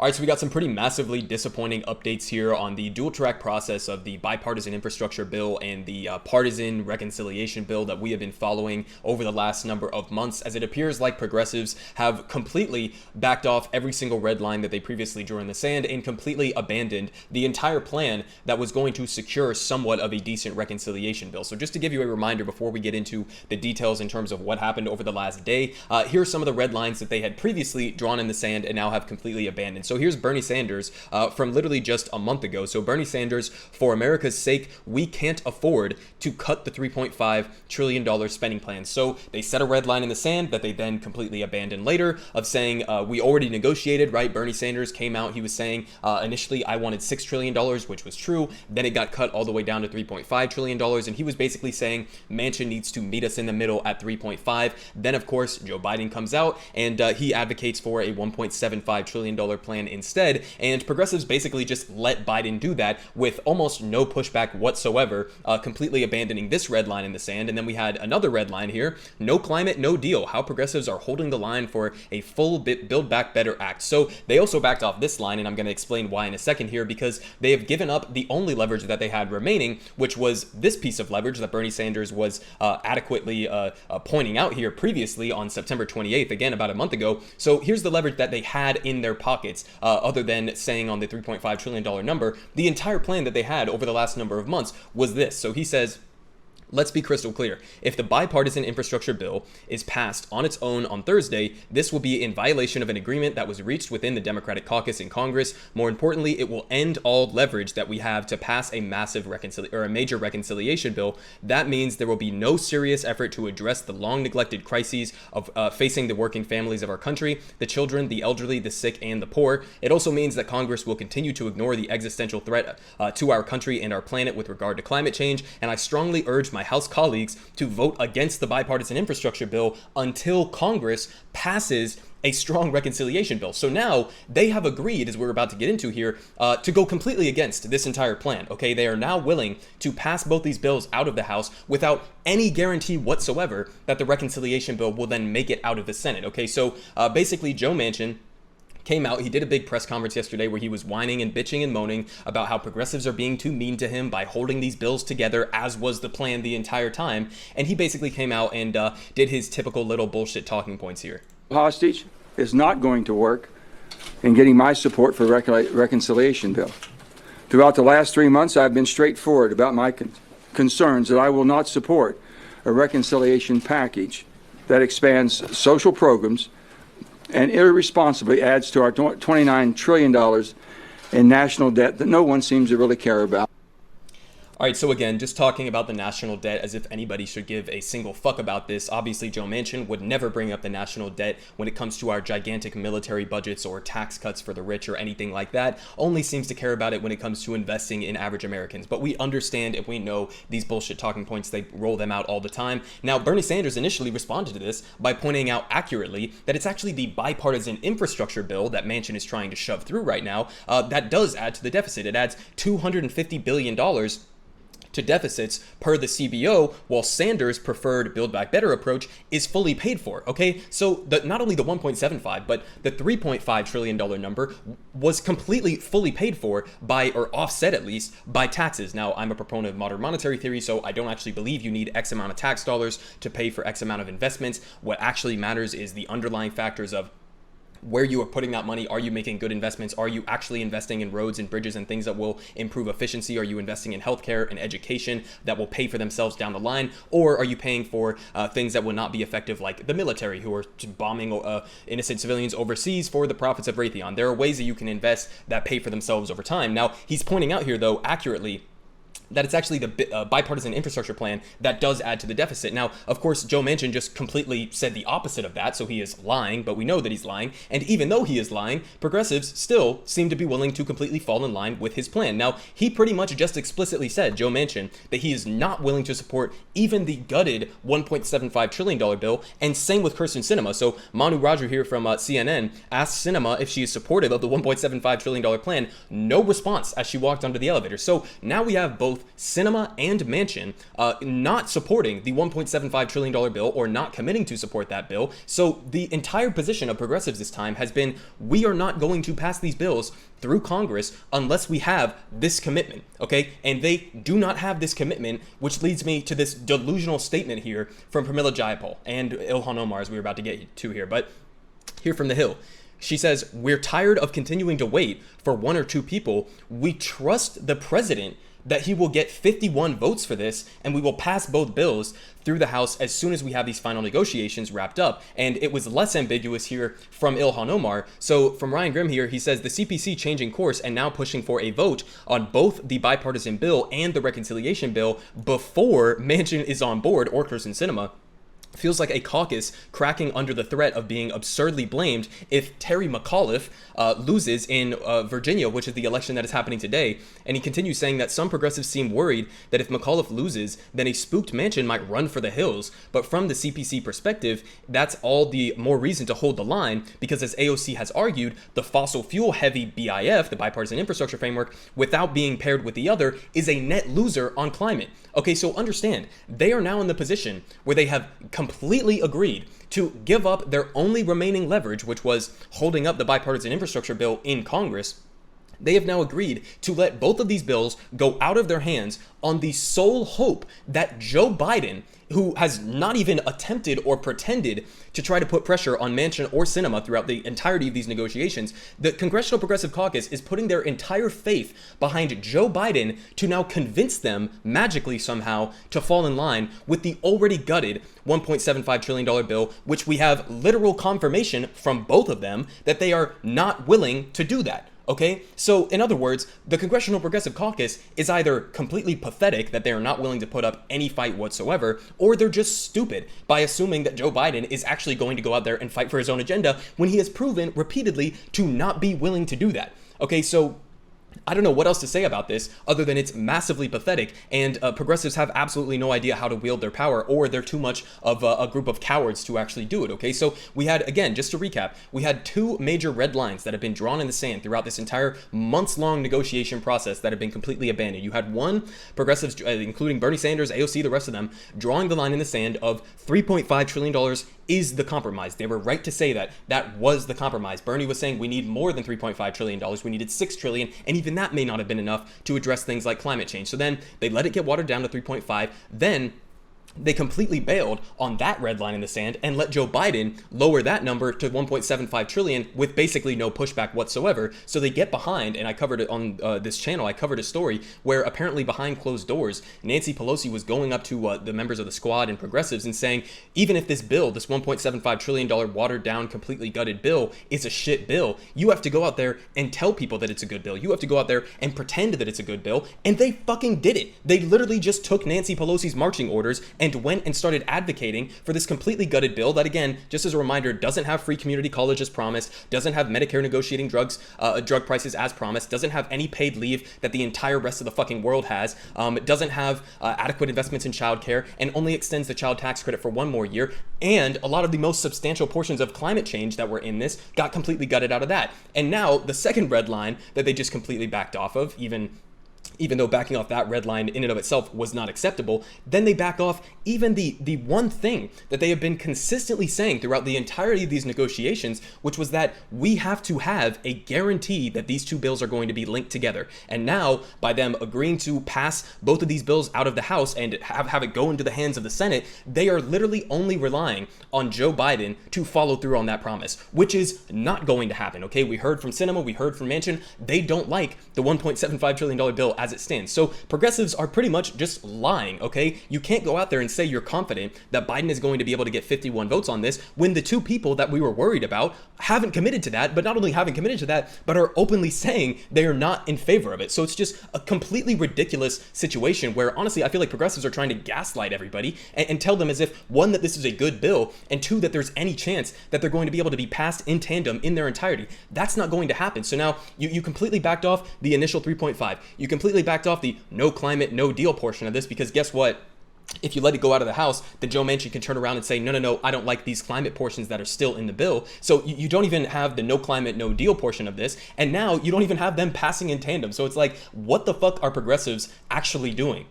All right, so we got some pretty massively disappointing updates here on the dual track process of the bipartisan infrastructure bill and the partisan reconciliation bill that we have been following over the last number of months, as it appears like progressives have completely backed off every single red line that they previously drew in the sand and completely abandoned the entire plan that was going to secure somewhat of a decent reconciliation bill. So just to give you a reminder before we get into the details in terms of what happened over the last day, here are some of the red lines that they had previously drawn in the sand and now have completely abandoned. So here's Bernie Sanders from literally just a month ago. So Bernie Sanders, for America's sake, we can't afford to cut the $3.5 trillion spending plan. So they set a red line in the sand that they then completely abandoned later of saying we already negotiated, right? Bernie Sanders came out, he was saying initially I wanted $6 trillion, which was true. Then it got cut all the way down to $3.5 trillion. And he was basically saying Manchin needs to meet us in the middle at 3.5. Then, of course, Joe Biden comes out and he advocates for a $1.75 trillion plan instead, and progressives basically just let Biden do that with almost no pushback whatsoever, completely abandoning this red line in the sand. And then we had another red line here: no climate, no deal. How progressives are holding the line for a full Build Back Better Act. So they also backed off this line, and I'm going to explain why in a second here, because they have given up the only leverage that they had remaining, which was this piece of leverage that Bernie Sanders was adequately pointing out here previously on September 28th, again about a month ago. So here's the leverage that they had in their pockets, other than saying on the $3.5 trillion number. The entire plan that they had over the last number of months was this. So he says, let's be crystal clear. If the bipartisan infrastructure bill is passed on its own on Thursday, this will be in violation of an agreement that was reached within the Democratic caucus in Congress. More importantly, it will end all leverage that we have to pass a major reconciliation bill. That means there will be no serious effort to address the long neglected crises of facing the working families of our country, the children, the elderly, the sick, and the poor. It also means that Congress will continue to ignore the existential threat to our country and our planet with regard to climate change. And I strongly urge my House colleagues to vote against the bipartisan infrastructure bill until Congress passes a strong reconciliation bill. So now they have agreed, as we're about to get into here, to go completely against this entire plan. Okay, they are now willing to pass both these bills out of the House without any guarantee whatsoever that the reconciliation bill will then make it out of the Senate. Okay, so basically Joe Manchin came out. He did a big press conference yesterday where he was whining and bitching and moaning about how progressives are being too mean to him by holding these bills together, as was the plan the entire time. And he basically came out and did his typical little bullshit talking points here. Hostage is not going to work in getting my support for reconciliation bill. Throughout the last 3 months, I've been straightforward about my concerns that I will not support a reconciliation package that expands social programs and irresponsibly adds to our $29 trillion in national debt that no one seems to really care about. All right, so again, just talking about the national debt as if anybody should give a single fuck about this. Obviously, Joe Manchin would never bring up the national debt when it comes to our gigantic military budgets or tax cuts for the rich or anything like that. Only seems to care about it when it comes to investing in average Americans. But we understand and we know these bullshit talking points, they roll them out all the time. Now, Bernie Sanders initially responded to this by pointing out accurately that it's actually the bipartisan infrastructure bill that Manchin is trying to shove through right now that does add to the deficit. It adds $250 billion to deficits per the CBO, while Sanders' preferred Build Back Better approach is fully paid for. Okay, so not only the 1.75, but the $3.5 trillion number was completely fully paid for by, or offset at least, by taxes. Now, I'm a proponent of modern monetary theory, so I don't actually believe you need X amount of tax dollars to pay for X amount of investments. What actually matters is the underlying factors of where you are putting that money. Are you making good investments? Are you actually investing in roads and bridges and things that will improve efficiency? Are you investing in healthcare and education that will pay for themselves down the line? Or are you paying for things that will not be effective, like the military, who are bombing innocent civilians overseas for the profits of Raytheon? There are ways that you can invest that pay for themselves over time. Now, he's pointing out here, though, accurately, that it's actually the bipartisan infrastructure plan that does add to the deficit. Now, of course, Joe Manchin just completely said the opposite of that, so he is lying, but we know that he's lying. And even though he is lying, progressives still seem to be willing to completely fall in line with his plan. Now, he pretty much just explicitly said, Joe Manchin, that he is not willing to support even the gutted $1.75 trillion bill, and same with Kirsten Sinema. So Manu Raju here from CNN asked Sinema if she is supportive of the $1.75 trillion plan. No response as she walked onto the elevator. So now we have both both Sinema and Manchin not supporting the $1.75 trillion bill or not committing to support that bill. So the entire position of progressives this time has been, we are not going to pass these bills through Congress unless we have this commitment, okay? And they do not have this commitment, which leads me to this delusional statement here from Pramila Jayapal and Ilhan Omar, as we were about to get to here. But here from the Hill, she says, we're tired of continuing to wait for one or two people. We trust the president that he will get 51 votes for this, and we will pass both bills through the House as soon as we have these final negotiations wrapped up. And it was less ambiguous here from Ilhan Omar. So from Ryan Grimm here, he says the CPC changing course and now pushing for a vote on both the bipartisan bill and the reconciliation bill before Manchin is on board, or Kyrsten Sinema, feels like a caucus cracking under the threat of being absurdly blamed if Terry McAuliffe loses in Virginia, which is the election that is happening today. And he continues saying that some progressives seem worried that if McAuliffe loses, then a spooked Manchin might run for the hills. But from the CPC perspective, that's all the more reason to hold the line, because as AOC has argued, the fossil fuel heavy BIF, the bipartisan infrastructure framework, without being paired with the other, is a net loser on climate. Okay, so understand, they are now in the position where they have completely agreed to give up their only remaining leverage, which was holding up the bipartisan infrastructure bill in Congress. They have now agreed to let both of these bills go out of their hands on the sole hope that Joe Biden, who has not even attempted or pretended to try to put pressure on Manchin or Sinema throughout the entirety of these negotiations, the Congressional Progressive Caucus is putting their entire faith behind Joe Biden to now convince them magically somehow to fall in line with the already gutted $1.75 trillion bill, which we have literal confirmation from both of them that they are not willing to do that. Okay, so in other words, the Congressional Progressive Caucus is either completely pathetic that they are not willing to put up any fight whatsoever, or they're just stupid by assuming that Joe Biden is actually going to go out there and fight for his own agenda when he has proven repeatedly to not be willing to do that. Okay, so I don't know what else to say about this other than it's massively pathetic, and progressives have absolutely no idea how to wield their power, or they're too much of a group of cowards to actually do it. Okay, so we had, again, just to recap, we had two major red lines that have been drawn in the sand throughout this entire months-long negotiation process that have been completely abandoned. You had one, progressives, including Bernie Sanders, AOC, the rest of them, drawing the line in the sand of $3.5 trillion is the compromise. They were right to say that. That was the compromise. Bernie was saying we need more than $3.5 trillion. We needed $6 trillion, and even that may not have been enough to address things like climate change. So then they let it get watered down to 3.5. Then they completely bailed on that red line in the sand and let Joe Biden lower that number to 1.75 trillion with basically no pushback whatsoever. So they get behind, and I covered it on this channel, I covered a story where apparently behind closed doors, Nancy Pelosi was going up to the members of the squad and progressives and saying, even if this bill, this $1.75 trillion watered down, completely gutted bill is a shit bill, you have to go out there and tell people that it's a good bill. You have to go out there and pretend that it's a good bill. And they fucking did it. They literally just took Nancy Pelosi's marching orders and went and started advocating for this completely gutted bill that, again, just as a reminder, doesn't have free community college as promised, doesn't have Medicare negotiating drug prices as promised, doesn't have any paid leave that the entire rest of the fucking world has, doesn't have adequate investments in childcare, and only extends the child tax credit for one more year. And a lot of the most substantial portions of climate change that were in this got completely gutted out of that. And now the second red line that they just completely backed off of, even though backing off that red line in and of itself was not acceptable, then they back off even the one thing that they have been consistently saying throughout the entirety of these negotiations, which was that we have to have a guarantee that these two bills are going to be linked together. And now, by them agreeing to pass both of these bills out of the House and have it go into the hands of the Senate, they are literally only relying on Joe Biden to follow through on that promise, which is not going to happen. Okay, we heard from Sinema, we heard from Manchin, they don't like the $1.75 trillion bill as it stands. So progressives are pretty much just lying, okay? You can't go out there and say you're confident that Biden is going to be able to get 51 votes on this when the two people that we were worried about haven't committed to that, but not only haven't committed to that, but are openly saying they are not in favor of it. So it's just a completely ridiculous situation where, honestly, I feel like progressives are trying to gaslight everybody and tell them as if, one, that this is a good bill, and two, that there's any chance that they're going to be able to be passed in tandem in their entirety. That's not going to happen. So now you completely backed off the initial 3.5. You completely backed off the no climate, no deal portion of this, because guess what? if you let it go out of the House, then Joe Manchin can turn around and say, no, I don't like these climate portions that are still in the bill. So you don't even have the no climate, no deal portion of this. And now you don't even have them passing in tandem. So it's like, what the fuck are progressives actually doing?